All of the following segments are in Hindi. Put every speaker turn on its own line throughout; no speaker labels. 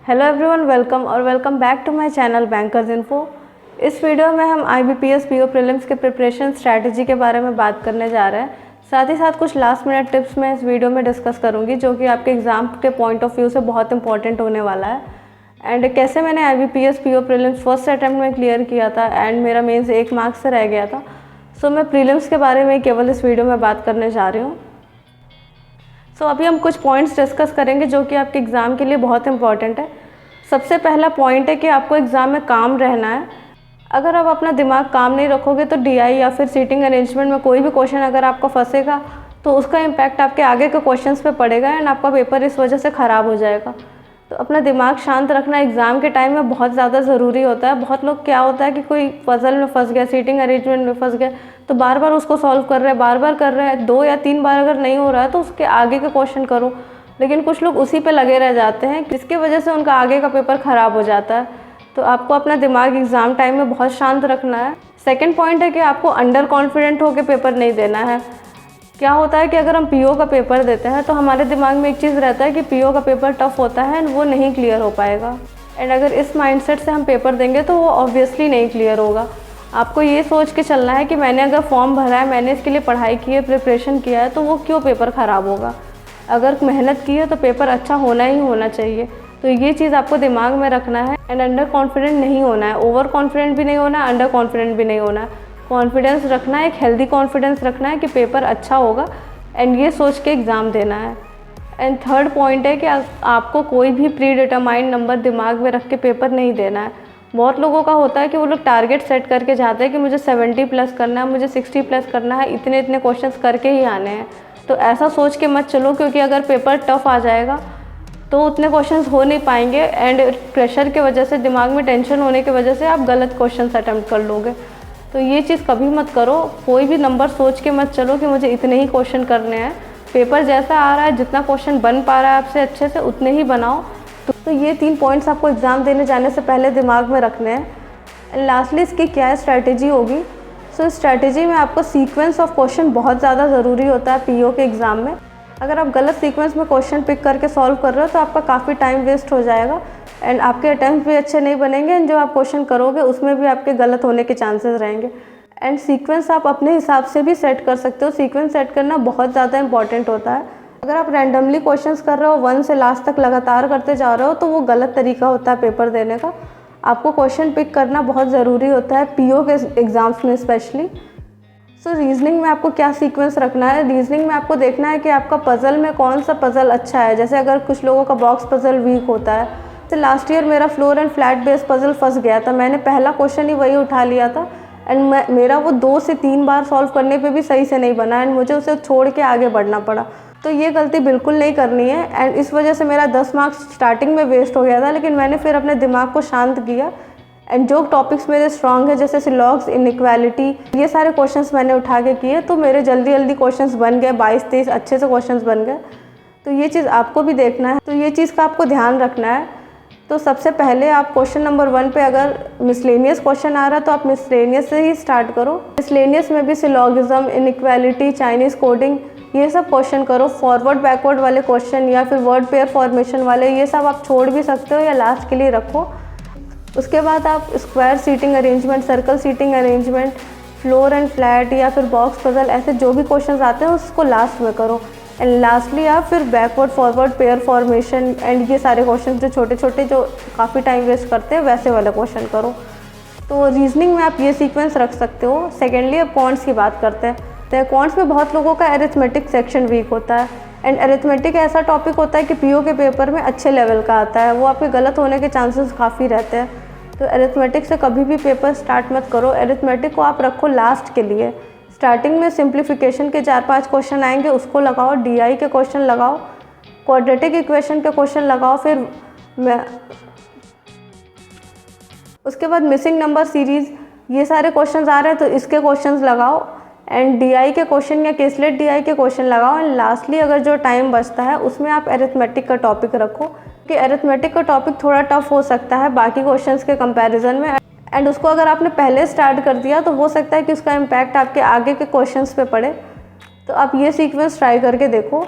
Hello everyone, welcome back to my channel bankers info. इस वीडियो में हम IBPS PO प्रीलिम्स के प्रिपरेशन स्ट्रैटेजी के बारे में बात करने जा रहे हैं। साथ ही साथ कुछ लास्ट मिनट टिप्स मैं इस वीडियो में डिस्कस करूंगी जो कि आपके एग्ज़ाम के पॉइंट ऑफ व्यू से बहुत इंपॉर्टेंट होने वाला है। एंड कैसे मैंने IBPS PO prelims first attempt में क्लियर किया था एंड मेरा मेन्स 1 मार्क्स से रह गया था। सो मैं प्रीलिम्स के बारे में केवल इस वीडियो में बात करने जा रही हूँ। अभी हम कुछ पॉइंट्स डिस्कस करेंगे जो कि आपके एग्ज़ाम के लिए बहुत इंपॉर्टेंट है। सबसे पहला पॉइंट है कि आपको एग्ज़ाम में काम रहना है। अगर आप अपना दिमाग काम नहीं रखोगे तो DI या फिर सीटिंग अरेंजमेंट में कोई भी क्वेश्चन अगर आपका फंसेगा तो उसका इम्पैक्ट आपके आगे के क्वेश्चंस पे पड़ेगा एंड आपका पेपर इस वजह से ख़राब हो जाएगा। तो अपना दिमाग शांत रखना एग्ज़ाम के टाइम में बहुत ज़्यादा ज़रूरी होता है। बहुत लोग क्या होता है कि कोई पज़ल में फंस गया, सीटिंग अरेंजमेंट में फंस गया तो बार बार उसको सॉल्व कर रहे हैं, बार कर रहे हैं। 2 या 3 बार अगर नहीं हो रहा है तो उसके आगे के क्वेश्चन करो। लेकिन कुछ लोग उसी पे लगे रह जाते हैं जिसकी वजह से उनका आगे का पेपर ख़राब हो जाता है। तो आपको अपना दिमाग एग्ज़ाम टाइम में बहुत शांत रखना है। सेकंड पॉइंट है कि आपको अंडर कॉन्फिडेंट होकर पेपर नहीं देना है। क्या होता है कि अगर हम PO का पेपर देते हैं तो हमारे दिमाग में एक चीज़ रहता है कि PO का पेपर टफ होता है एंड वो नहीं क्लियर हो पाएगा। एंड अगर इस माइंडसेट से हम पेपर देंगे तो वो ऑब्वियसली नहीं क्लियर होगा। आपको ये सोच के चलना है कि मैंने अगर फॉर्म भरा है, मैंने इसके लिए पढ़ाई की है, प्रिपरेशन किया है, तो वो क्यों पेपर ख़राब होगा। अगर मेहनत की है तो पेपर अच्छा होना ही होना चाहिए। तो ये चीज़ आपको दिमाग में रखना है। एंड अंडर कॉन्फिडेंट नहीं होना है, ओवर कॉन्फिडेंट भी नहीं होना है, अंडर कॉन्फिडेंट भी नहीं होना है। कॉन्फिडेंस रखना है, एक हेल्दी कॉन्फिडेंस रखना है कि पेपर अच्छा होगा एंड ये सोच के एग्ज़ाम देना है। एंड थर्ड पॉइंट है कि आपको कोई भी प्री डिटरमाइंड नंबर दिमाग में रख के पेपर नहीं देना है। बहुत लोगों का होता है कि वो लोग टारगेट सेट करके जाते हैं कि मुझे 70 प्लस करना है, मुझे 60 प्लस करना है, इतने क्वेश्चंस करके ही आने हैं। तो ऐसा सोच के मत चलो, क्योंकि अगर पेपर टफ आ जाएगा तो उतने क्वेश्चंस हो नहीं पाएंगे एंड प्रेशर के वजह से, दिमाग में टेंशन होने की वजह से आप गलत क्वेश्चंस अटैम्प्ट कर लोगे। तो ये चीज़ कभी मत करो। कोई भी नंबर सोच के मत चलो कि मुझे इतने ही क्वेश्चन करने हैं। पेपर जैसा आ रहा है, जितना क्वेश्चन बन पा रहा है आपसे अच्छे से, उतने ही बनाओ। तो ये 3 पॉइंट्स आपको एग्ज़ाम देने जाने से पहले दिमाग में रखने हैं। एंड लास्टली इसकी क्या स्ट्रैटेजी होगी। इस स्ट्रैटेजी में आपको सीक्वेंस ऑफ क्वेश्चन बहुत ज़्यादा ज़रूरी होता है PO के एग्ज़ाम में। अगर आप गलत सीक्वेंस में क्वेश्चन पिक करके सॉल्व कर रहे हो तो आपका काफ़ी टाइम वेस्ट हो जाएगा एंड आपके अटैम्प्ट भी अच्छे नहीं बनेंगे एंड जो आप क्वेश्चन करोगे उसमें भी आपके गलत होने के चांसेस रहेंगे। एंड सीक्वेंस आप अपने हिसाब से भी सेट कर सकते हो। सीक्वेंस सेट करना बहुत ज़्यादा इंपॉर्टेंट होता है। अगर आप रैंडमली क्वेश्चंस कर रहे हो, 1 से लास्ट तक लगातार करते जा रहे हो, तो वो गलत तरीका होता है पेपर देने का। आपको क्वेश्चन पिक करना बहुत ज़रूरी होता है PO के एग्ज़ाम्स में स्पेशली। रीजनिंग में आपको क्या सीक्वेंस रखना है। रीजनिंग में आपको देखना है कि आपका पज़ल में कौन सा पज़ल अच्छा है। जैसे अगर कुछ लोगों का बॉक्स पज़ल वीक होता है, तो लास्ट ईयर मेरा floor and flat base puzzle फंस गया था। मैंने पहला क्वेश्चन ही वही उठा लिया था एंड मेरा वो 2 से 3 बार सॉल्व करने पे भी सही से नहीं बना एंड मुझे उसे छोड़ के आगे बढ़ना पड़ा। तो ये गलती बिल्कुल नहीं करनी है एंड इस वजह से मेरा 10 मार्क्स स्टार्टिंग में वेस्ट हो गया था। लेकिन मैंने फिर अपने दिमाग को शांत किया एंड जो टॉपिक्स मेरे स्ट्रॉन्ग है, जैसे सिलॉग्स, इनइक्वालिटी, ये सारे क्वेश्चंस मैंने उठा के किए तो मेरे जल्दी क्वेश्चंस बन गए। 22-23 अच्छे से क्वेश्चंस बन गए। तो ये चीज़ आपको भी देखना है। तो ये चीज़ का आपको ध्यान रखना है। तो सबसे पहले आप क्वेश्चन नंबर 1 पे अगर मिसलेनियस क्वेश्चन आ रहा है तो आप मिसलेनियस से ही स्टार्ट करो। मिसलेनियस में भी सिलॉगिज्म, इनइक्वालिटी, चाइनीज़ कोडिंग, ये सब क्वेश्चन करो। फॉरवर्ड बैकवर्ड वाले क्वेश्चन या फिर वर्ड पेयर फॉर्मेशन वाले, ये सब आप छोड़ भी सकते हो या लास्ट के लिए रखो। उसके बाद आप square seating arrangement, circle seating arrangement, floor and flat या फिर बॉक्स पजल, ऐसे जो भी क्वेश्चंस आते हैं उसको लास्ट में करो। एंड लास्टली आप फिर backward forward pair formation and ये सारे क्वेश्चन जो छोटे छोटे जो काफ़ी टाइम वेस्ट करते हैं वैसे वाले क्वेश्चन करो। तो रीजनिंग में आप ये सीक्वेंस रख सकते हो। सेकेंडली अब क्वांट्स की बात करते हैं। तो क्वांट्स में बहुत लोगों का अरिथमेटिक सेक्शन वीक होता है एंड अरिथमेटिक ऐसा टॉपिक होता है कि PO के पेपर में अच्छे लेवल का आता है। वो आपके गलत होने के चांसेस काफ़ी रहते हैं। तो अरिथमेटिक से कभी भी पेपर स्टार्ट मत करो। अरिथमेटिक को आप रखो लास्ट के लिए। स्टार्टिंग में सिंप्लीफिकेशन के 4-5 क्वेश्चन आएंगे, उसको लगाओ। DI के क्वेश्चन लगाओ, क्वाड्रेटिक इक्वेशन के क्वेश्चन लगाओ। फिर उसके बाद मिसिंग नंबर सीरीज़, ये सारे क्वेश्चंस आ रहे हैं तो इसके क्वेश्चंस लगाओ एंड DI के क्वेश्चन या केसलेट DI के क्वेश्चन लगाओ। एंड लास्टली अगर जो टाइम बचता है उसमें आप अरिथमेटिक का टॉपिक रखो कि अरिथमेटिक का टॉपिक थोड़ा टफ हो सकता है बाकी क्वेश्चंस के कंपैरिजन में एंड उसको अगर आपने पहले स्टार्ट कर दिया तो हो सकता है कि उसका इम्पैक्ट आपके आगे के क्वेश्चंस पे पड़े। तो आप ये सीक्वेंस ट्राई करके देखो।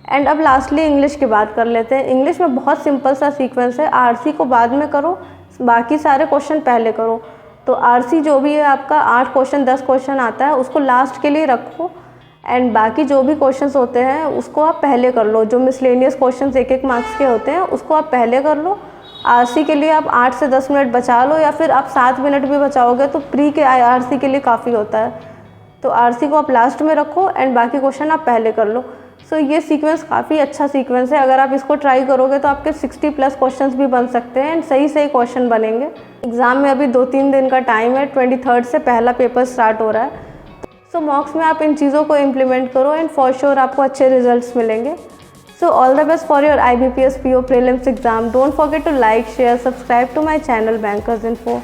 एंड अब लास्टली इंग्लिश की बात कर लेते हैं। इंग्लिश में बहुत सिंपल सा सीक्वेंस है, आरसी को बाद में करो, बाकी सारे क्वेश्चन पहले करो। तो आरसी जो भी है आपका 8 क्वेश्चन 10 क्वेश्चन आता है उसको लास्ट के लिए रखो, एंड बाकी जो भी क्वेश्चंस होते हैं उसको आप पहले कर लो। जो मिसलेनियस क्वेश्चंस 1-1 मार्क्स के होते हैं उसको आप पहले कर लो। आरसी के लिए आप 8 से 10 मिनट बचा लो, या फिर आप 7 मिनट भी बचाओगे तो प्री के आरसी के लिए काफ़ी होता है। तो आरसी को आप लास्ट में रखो एंड बाकी क्वेश्चन आप पहले कर लो। सो ये सीक्वेंस काफ़ी अच्छा सीक्वेंस है। अगर आप इसको ट्राई करोगे तो आपके 60+ क्वेश्चंस भी बन सकते हैं एंड सही क्वेश्चन बनेंगे। एग्ज़ाम में अभी 2-3 दिन का टाइम है, 23rd से पहला पेपर स्टार्ट हो रहा है। सो मॉक्स में आप इन चीज़ों को इम्प्लीमेंट करो एंड फॉर श्योर आपको अच्छे रिजल्ट्स मिलेंगे। So all the best for your IBPS PO prelims exam. Don't forget to like, share, subscribe to my channel Bankers Info.